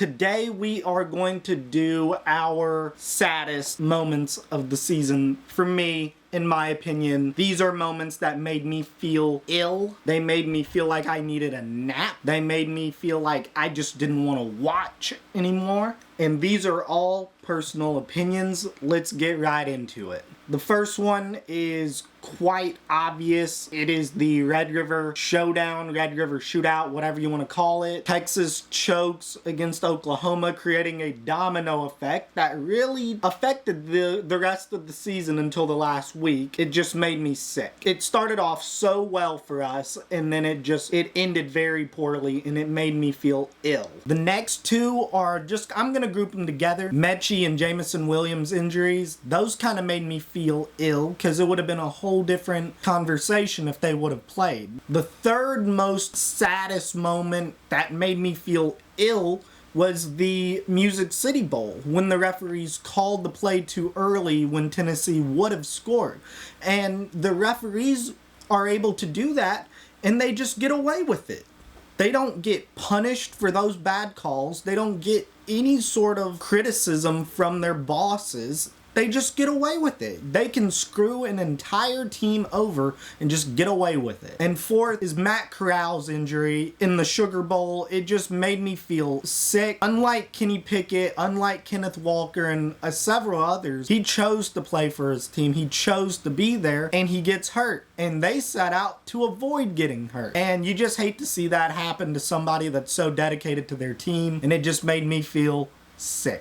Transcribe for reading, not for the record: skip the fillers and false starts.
today we are going to do our saddest moments of the season. For me, in my opinion, these are moments that made me feel ill. They made me feel like I needed a nap. They made me feel like I just didn't want to watch anymore. And these are all personal opinions. Let's get right into it. The first one is quite obvious. It is the Red River Showdown, Red River Shootout, whatever you want to call it. Texas chokes against Oklahoma, creating a domino effect that really affected the rest of the season until the last week. It just made me sick. It started off so well for us, and then it ended very poorly, and it made me feel ill. The next two are I'm gonna group them together. Mechie and Jamison Williams injuries, those kind of made me feel ill, because it would have been a whole different conversation if they would have played. The third most saddest moment that made me feel ill was the Music City Bowl, when the referees called the play too early when Tennessee would have scored. And the referees are able to do that, and they just get away with it. They don't get punished for those bad calls. They don't get any sort of criticism from their bosses. They just get away with it. They can screw an entire team over and just get away with it. And fourth is Matt Corral's injury in the Sugar Bowl. It just made me feel sick. Unlike Kenny Pickett, unlike Kenneth Walker, and several others, he chose to play for his team. He chose to be there, and he gets hurt. And they set out to avoid getting hurt. And you just hate to see that happen to somebody that's so dedicated to their team. And it just made me feel sick.